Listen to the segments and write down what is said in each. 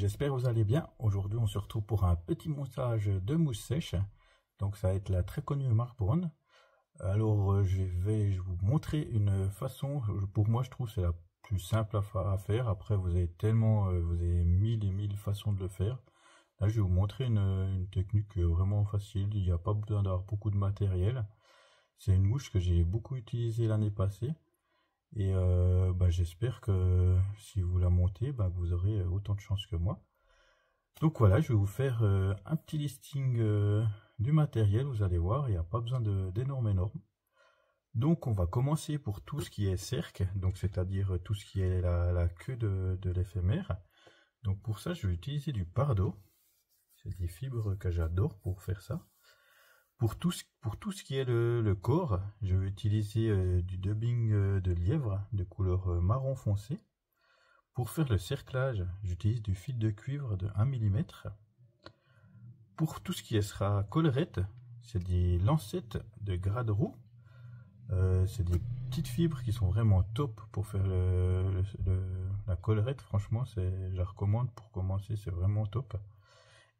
j'espère que vous allez bien. Aujourd'hui, on se retrouve pour un petit montage de mousse sèche. Donc, ça va être la très connue marque Braun. Alors, je vais vous montrer une façon, pour moi, je trouve que c'est la plus simple à faire. Après, vous avez vous avez mille et mille façons de le faire. Là, je vais vous montrer une technique vraiment facile. Il n'y a pas besoin d'avoir beaucoup de matériel. C'est une mouche que j'ai beaucoup utilisée l'année passée. Et j'espère que si vous la montez, vous aurez autant de chance que moi. Donc voilà, je vais vous faire un petit listing du matériel. Vous allez voir, il n'y a pas besoin d'énormes. Donc on va commencer pour tout ce qui est cercle, donc c'est-à-dire tout ce qui est la queue de l'éphémère. Donc pour ça, je vais utiliser du Pardo. C'est des fibres que j'adore pour faire ça. Pour tout ce qui est le corps, je vais utiliser du dubbing de lièvre de couleur marron foncé. Pour faire le cerclage, j'utilise du fil de cuivre de 1 mm. Pour tout ce qui sera collerette, c'est des lancettes de gras de roue. C'est des petites fibres qui sont vraiment top pour faire la collerette. Franchement, je la recommande pour commencer, c'est vraiment top.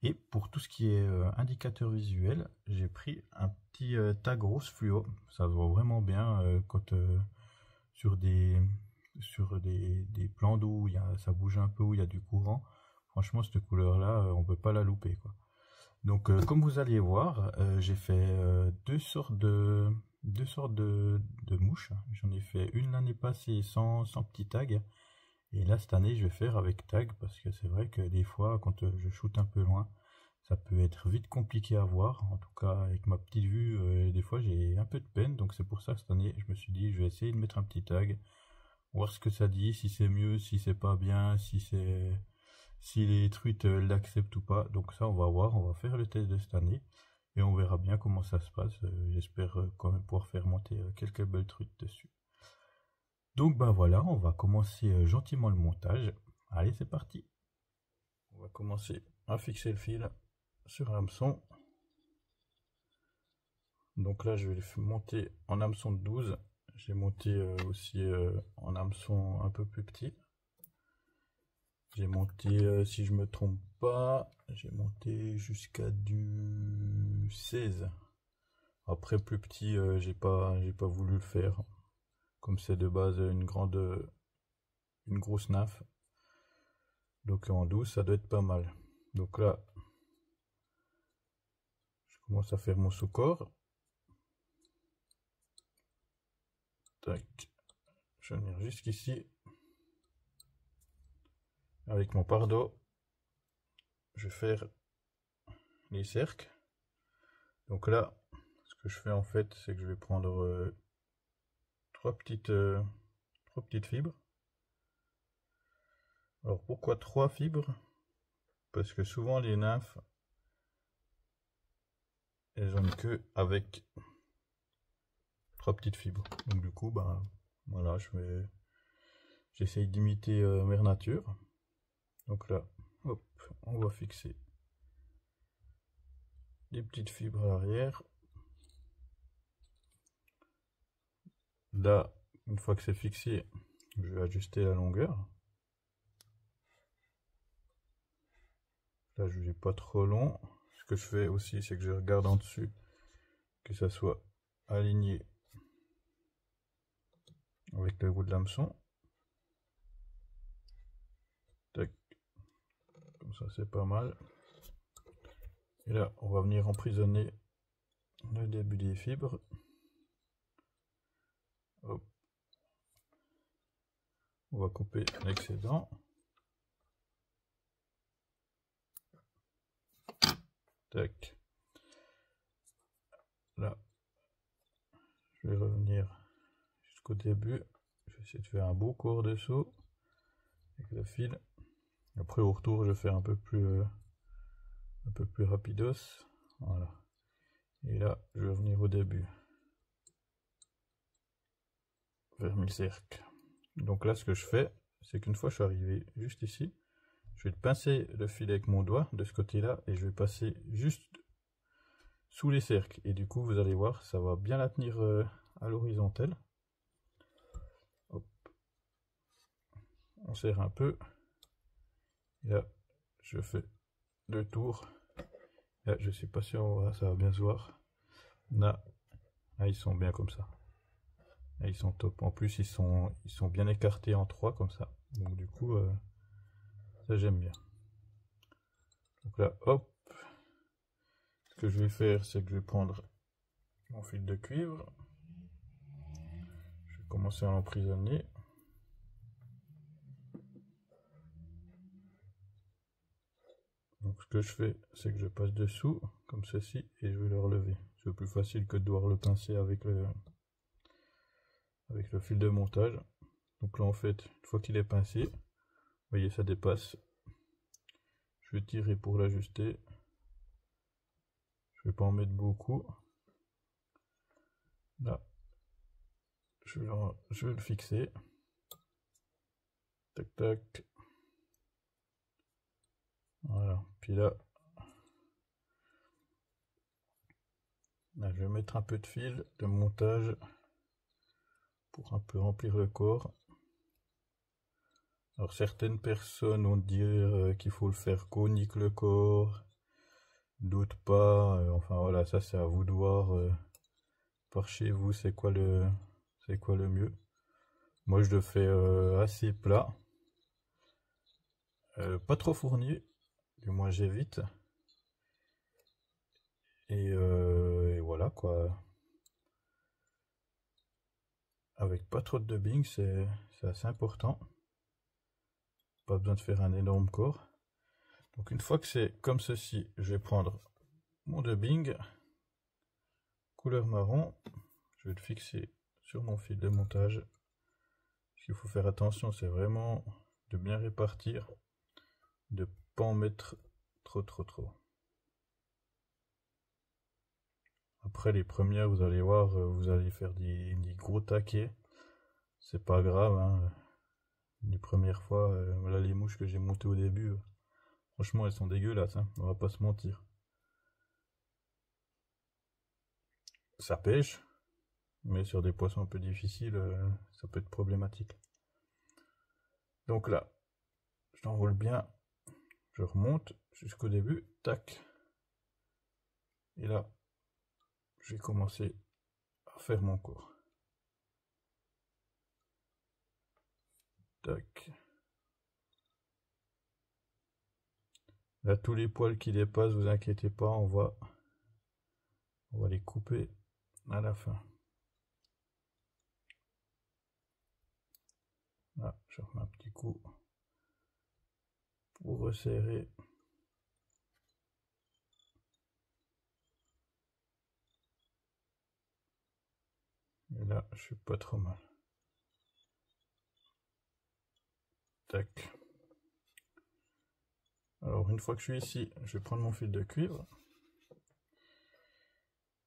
Et pour tout ce qui est indicateur visuel, j'ai pris un petit tag rose fluo. Ça se voit vraiment bien quand sur des plans d'eau ça bouge un peu, où il y a du courant. Franchement, cette couleur-là, on peut pas la louper, quoi. Donc, comme vous allez voir, j'ai fait deux sortes de mouches. J'en ai fait une l'année passée sans petit tag. Et là, cette année, je vais faire avec tag, parce que c'est vrai que des fois, quand je shoote un peu loin, ça peut être vite compliqué à voir. En tout cas, avec ma petite vue, des fois, j'ai un peu de peine. Donc, c'est pour ça que cette année, je me suis dit, je vais essayer de mettre un petit tag, voir ce que ça dit, si c'est mieux, si c'est pas bien, si les truites l'acceptent ou pas. Donc ça, on va voir, on va faire le test de cette année. Et on verra bien comment ça se passe. J'espère quand même pouvoir faire monter quelques belles truites dessus. Donc voilà, on va commencer gentiment le montage. Allez, c'est parti. On va commencer à fixer le fil sur un hameçon. Donc là, je vais le monter en hameçon de 12. J'ai monté aussi en hameçon un peu plus petit. J'ai monté, si je me trompe pas, j'ai monté jusqu'à du 16. Après, plus petit, j'ai pas voulu le faire. Comme c'est de base une grosse naf. Donc en 12, ça doit être pas mal. Donc là, je commence à faire mon sous-corps. Tac. Je vais venir jusqu'ici. Avec mon Pardo, je vais faire les cercles. Donc là, ce que je fais en fait, c'est que je vais prendre trois petites fibres. Alors pourquoi 3 fibres? Parce que souvent les nymphes, elles ont une queue avec 3 petites fibres. Donc du coup, voilà, j'essaye d'imiter Mère Nature. Donc là, hop, on va fixer des petites fibres à l'arrière. Là, une fois que c'est fixé, je vais ajuster la longueur. Là, je ne l'ai pas trop long. Ce que je fais aussi, c'est que je regarde en dessus, que ça soit aligné avec le bout de l'hameçon. Tac. Comme ça, c'est pas mal. Et là, on va venir emprisonner le début des fibres. Hop. On va couper l'excédent. Tac. Là, je vais revenir jusqu'au début. Je vais essayer de faire un beau corps dessous avec le fil. Après, au retour, je vais faire un peu plus rapidos. Voilà. Et là, je vais revenir au début. Vers le cercle. Donc là, ce que je fais, c'est qu'une fois que je suis arrivé juste ici, je vais pincer le fil avec mon doigt de ce côté-là et je vais passer juste sous les cercles. Et du coup, vous allez voir, ça va bien la tenir à l'horizontale. On serre un peu. Et là, je fais 2 tours. Là, je suis pas sûr, ça va bien se voir. Là, ils sont bien comme ça. Là, ils sont top. En plus, ils sont bien écartés en 3 comme ça. Donc du coup, ça j'aime bien. Donc là, hop. Ce que je vais faire, c'est que je vais prendre mon fil de cuivre. Je vais commencer à l'emprisonner. Donc ce que je fais, c'est que je passe dessous, comme ceci, et je vais le relever. C'est plus facile que de devoir le pincer avec le fil de montage. Donc là en fait, une fois qu'il est pincé, vous voyez ça dépasse. Je vais tirer pour l'ajuster. Je vais pas en mettre beaucoup. Là, je vais le fixer. Tac tac. Voilà. Puis là, je vais mettre un peu de fil de montage pour un peu remplir le corps. Alors certaines personnes vont dire qu'il faut le faire conique le corps, d'autres pas. Enfin voilà, ça c'est à vous de voir par chez vous c'est quoi le mieux. Moi je le fais assez plat, pas trop fourni, du moins j'évite. Et voilà quoi. Avec pas trop de dubbing, c'est assez important. Pas besoin de faire un énorme corps. Donc une fois que c'est comme ceci, je vais prendre mon dubbing, couleur marron, je vais le fixer sur mon fil de montage. Ce qu'il faut faire attention, c'est vraiment de bien répartir, de pas en mettre trop. Après les premières, vous allez voir, vous allez faire des gros taquets. C'est pas grave, hein. Les premières fois, voilà les mouches que j'ai montées au début, franchement elles sont dégueulasses, hein, on va pas se mentir. Ça pêche, mais sur des poissons un peu difficiles, ça peut être problématique. Donc là, je l'enroule bien, je remonte jusqu'au début, tac. Et là, je vais commencer à faire mon corps. Tac. Là, tous les poils qui dépassent, vous inquiétez pas, on va les couper à la fin. Là, je remets un petit coup pour resserrer. Et là, je suis pas trop mal. Tac. Alors, une fois que je suis ici, je vais prendre mon fil de cuivre.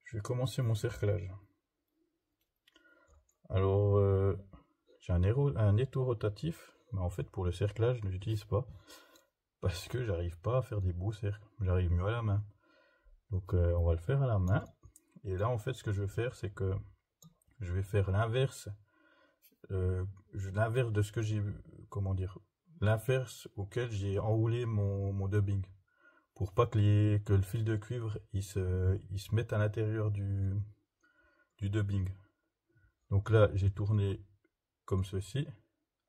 Je vais commencer mon cerclage. Alors, j'ai un étau rotatif, mais en fait, pour le cerclage, je ne l'utilise pas. Parce que j'arrive pas à faire des beaux cercles. J'arrive mieux à la main. Donc, on va le faire à la main. Et là, en fait, ce que je vais faire, c'est que je vais faire l'inverse. L'inverse de ce que j'ai, comment dire, l'inverse auquel j'ai enroulé mon dubbing, pour pas que le fil de cuivre il se mette à l'intérieur du dubbing. Donc là j'ai tourné comme ceci,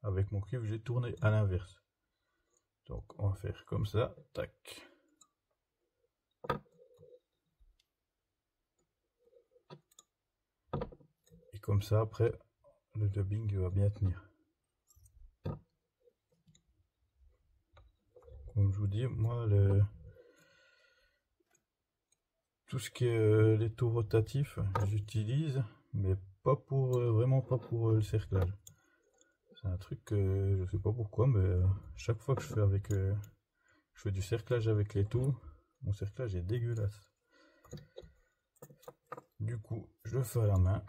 avec mon cuivre j'ai tourné à l'inverse. Donc on va faire comme ça, tac. Et comme ça après le dubbing va bien tenir. Comme je vous dis, moi tout ce qui est l'étau rotatif, j'utilise, mais pas pour vraiment pas pour le cerclage. C'est un truc que je sais pas pourquoi, mais chaque fois que je fais du cerclage avec l'étau, mon cerclage est dégueulasse. Du coup, je le fais à la main.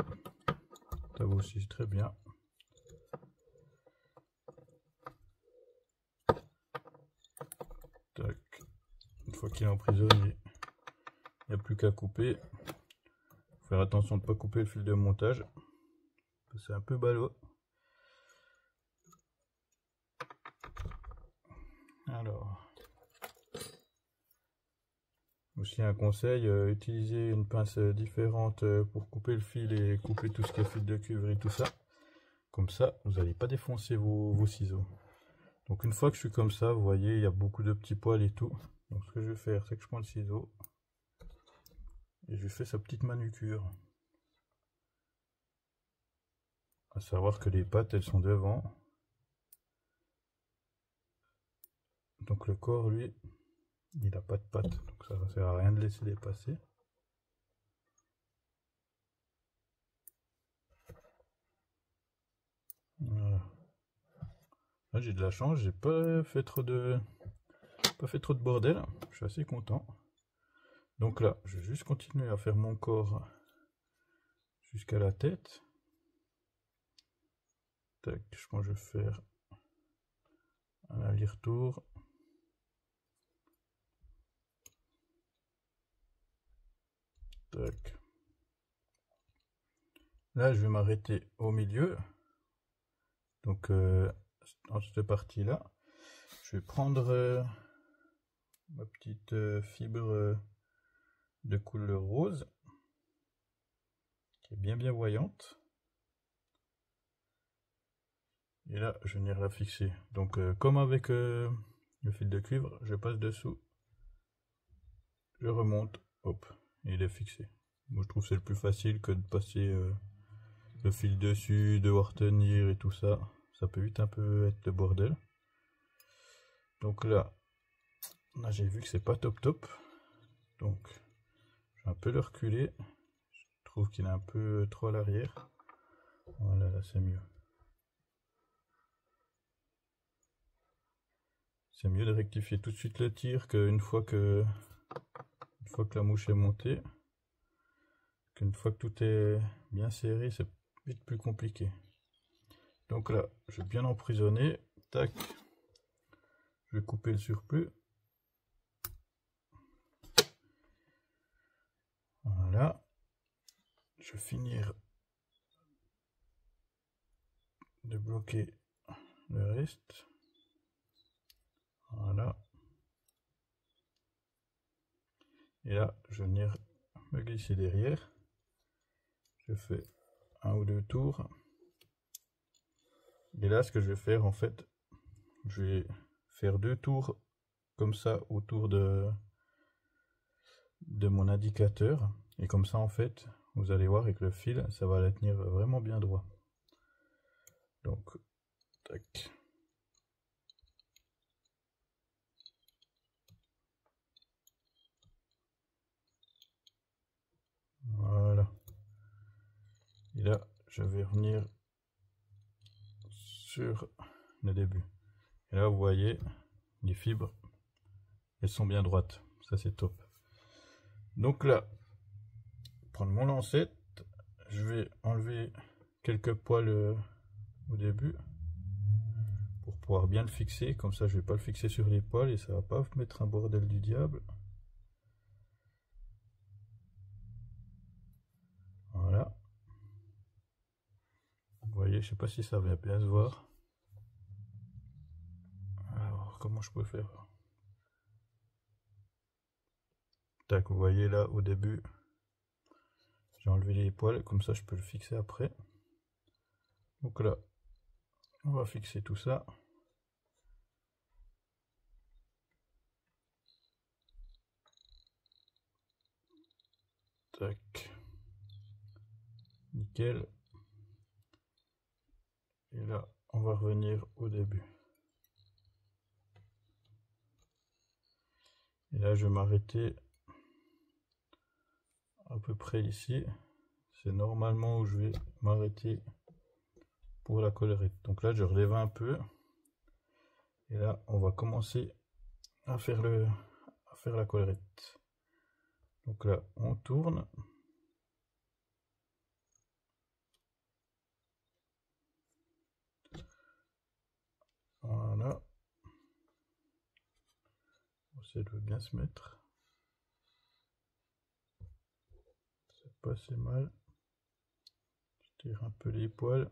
Ça va aussi très bien. Tac. Une fois qu'il est emprisonné, il n'y a plus qu'à couper. Faut faire attention de ne pas couper le fil de montage. C'est un peu ballot. Alors, Aussi un conseil, utilisez une pince différente pour couper le fil et couper tout ce qui est fil de cuivre et tout ça. Comme ça, vous n'allez pas défoncer vos ciseaux. Donc une fois que je suis comme ça, vous voyez, il y a beaucoup de petits poils et tout. Donc ce que je vais faire, c'est que je prends le ciseau et je lui fais sa petite manucure. À savoir que les pattes, elles sont devant. Donc le corps, lui, il n'a pas de pattes. Donc ça ne sert à rien de laisser les passer. Voilà. Là, j'ai de la chance, j'ai pas fait trop de bordel. Je suis assez content. Donc là, je vais juste continuer à faire mon corps jusqu'à la tête. Tac, je pense que je vais faire un aller-retour. Tac. Là, je vais m'arrêter au milieu. Donc, dans cette partie-là, je vais prendre ma petite fibre de couleur rose, qui est bien voyante. Et là, je vais venir la fixer. Donc, comme avec le fil de cuivre, je passe dessous, je remonte, hop, et il est fixé. Moi, je trouve que c'est le plus facile que de passer le fil dessus, devoir tenir et tout ça. Ça peut vite un peu être le bordel. Donc là j'ai vu que c'est pas top. Donc, je vais un peu le reculer. Je trouve qu'il est un peu trop à l'arrière. Voilà, là c'est mieux. C'est mieux de rectifier tout de suite le tir qu'une fois que la mouche est montée. Qu'une fois que tout est bien serré, c'est vite plus compliqué. Donc là, je vais bien emprisonner. Tac. Je vais couper le surplus. Voilà. Je vais finir de bloquer le reste. Voilà. Et là, je vais venir me glisser derrière. Je fais un ou deux tours. Et là, ce que je vais faire, en fait, je vais faire 2 tours comme ça autour de mon indicateur. Et comme ça, en fait, vous allez voir avec le fil, ça va la tenir vraiment bien droit. Donc, tac. Voilà. Et là, je vais revenir sur le début. Et là, vous voyez, les fibres, elles sont bien droites. Ça, c'est top. Donc là, prendre mon lancette, je vais enlever quelques poils au début pour pouvoir bien le fixer. Comme ça, je vais pas le fixer sur les poils et ça va pas mettre un bordel du diable. Voilà. Vous voyez, je sais pas si ça va bien se voir. Alors, comment je peux faire? Tac, vous voyez là, au début, j'ai enlevé les poils, comme ça je peux le fixer après. Donc là, on va fixer tout ça. Tac. Nickel. Et là, on va revenir au début. Et là, je vais m'arrêter à peu près ici. C'est normalement où je vais m'arrêter pour la collerette. Donc là, je relève un peu. Et là, on va commencer à faire la collerette. Donc là, on tourne. Voilà. Ça doit bien se mettre. C'est pas assez mal. Je tire un peu les poils.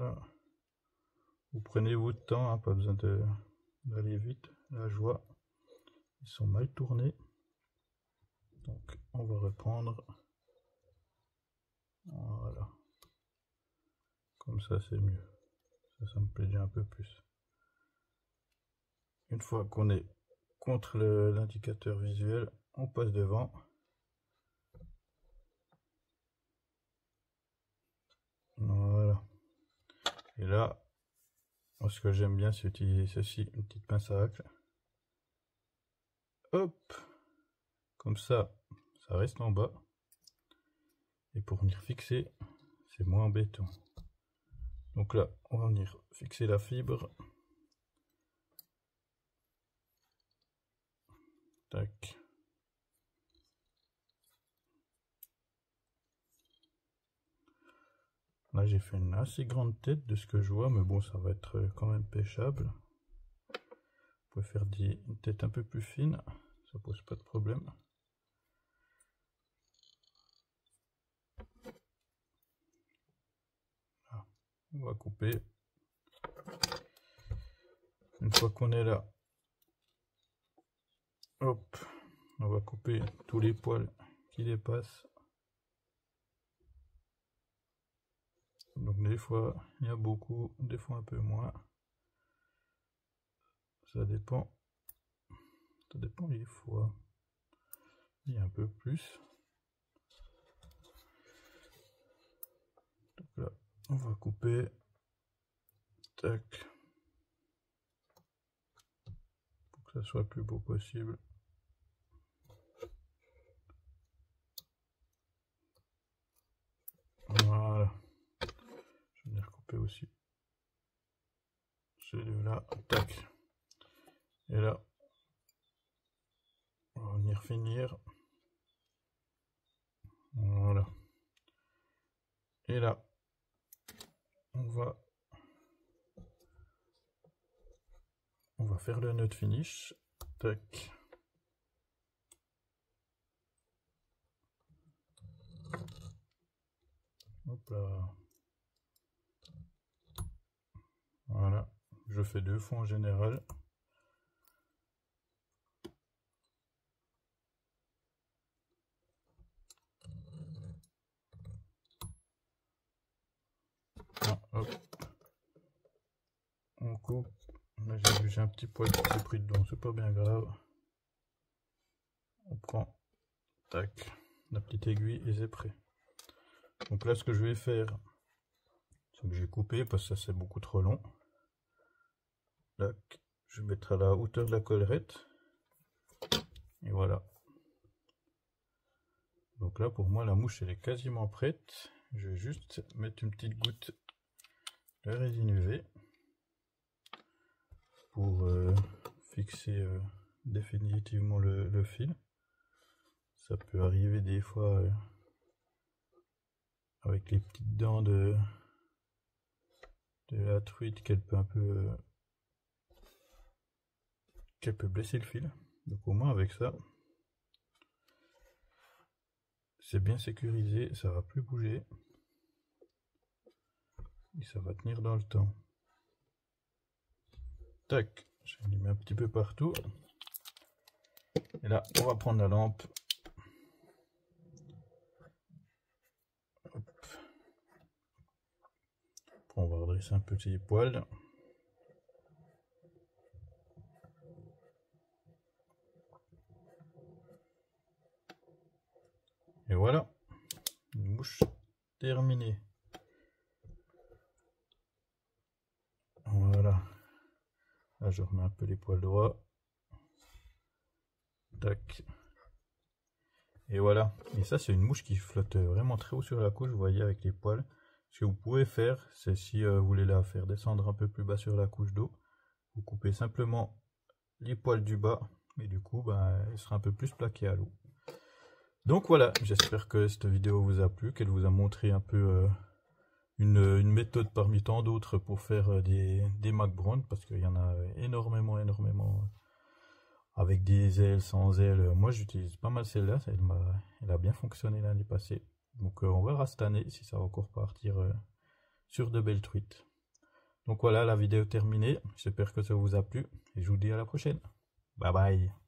Voilà. Vous prenez votre temps, hein, pas besoin d'aller vite. Là je vois, ils sont mal tournés. Donc on va reprendre. Voilà. Comme ça c'est mieux. Ça me plaît déjà un peu plus. Une fois qu'on est contre l'indicateur visuel, on passe devant. Voilà. Et là, moi, ce que j'aime bien, c'est utiliser ceci, une petite pince à raclette. Hop, comme ça reste en bas. Et pour venir fixer, c'est moins embêtant. Donc là, on va venir fixer la fibre. Tac. Là, j'ai fait une assez grande tête de ce que je vois, mais bon, ça va être quand même pêchable. Vous pouvez faire une tête un peu plus fine, ça pose pas de problème. Là, on va couper. Une fois qu'on est là, hop, on va couper tous les poils qui dépassent. Donc des fois il y a beaucoup, des fois un peu moins. Ça dépend des fois. Il y a un peu plus. Donc là, on va couper. Tac. Pour que ça soit le plus beau possible. Voilà. Je vais venir couper aussi celui-là. Tac. Et là, on va venir finir. Voilà. Et là, on va faire le nœud de finish. Tac. Hop là. Voilà. Je fais 2 fois en général. Ah, hop. On coupe. Là j'ai un petit poil qui s'est pris dedans, c'est pas bien grave. On prend, tac, la petite aiguille et c'est prêt. Donc là ce que je vais faire, c'est que j'ai coupé parce que ça c'est beaucoup trop long. Là, je vais mettre à la hauteur de la collerette. Et voilà. Donc là pour moi la mouche elle est quasiment prête. Je vais juste mettre une petite goutte de résine UV pour fixer définitivement le fil. Ça peut arriver des fois avec les petites dents de la truite qu'elle peut blesser le fil. Donc au moins avec ça, c'est bien sécurisé, ça va plus bouger et ça va tenir dans le temps. Tac, je l'ai mis un petit peu partout. Et là, on va prendre la lampe. Hop. On va redresser un petit poil. Et voilà, une mouche terminée. Voilà. Là, je remets un peu les poils droits. Tac. Et voilà. Et ça, c'est une mouche qui flotte vraiment très haut sur la couche, vous voyez, avec les poils. Ce que vous pouvez faire, c'est si vous voulez la faire descendre un peu plus bas sur la couche d'eau, vous coupez simplement les poils du bas, et du coup, elle sera un peu plus plaquée à l'eau. Donc voilà, j'espère que cette vidéo vous a plu, qu'elle vous a montré un peu une méthode parmi tant d'autres pour faire des Mac Brown, parce qu'il y en a énormément, avec des ailes, sans ailes. Moi j'utilise pas mal celle-là, elle a bien fonctionné l'année passée. Donc on verra cette année si ça va encore partir sur de belles truites. Donc voilà, la vidéo terminée. J'espère que ça vous a plu et je vous dis à la prochaine. Bye bye.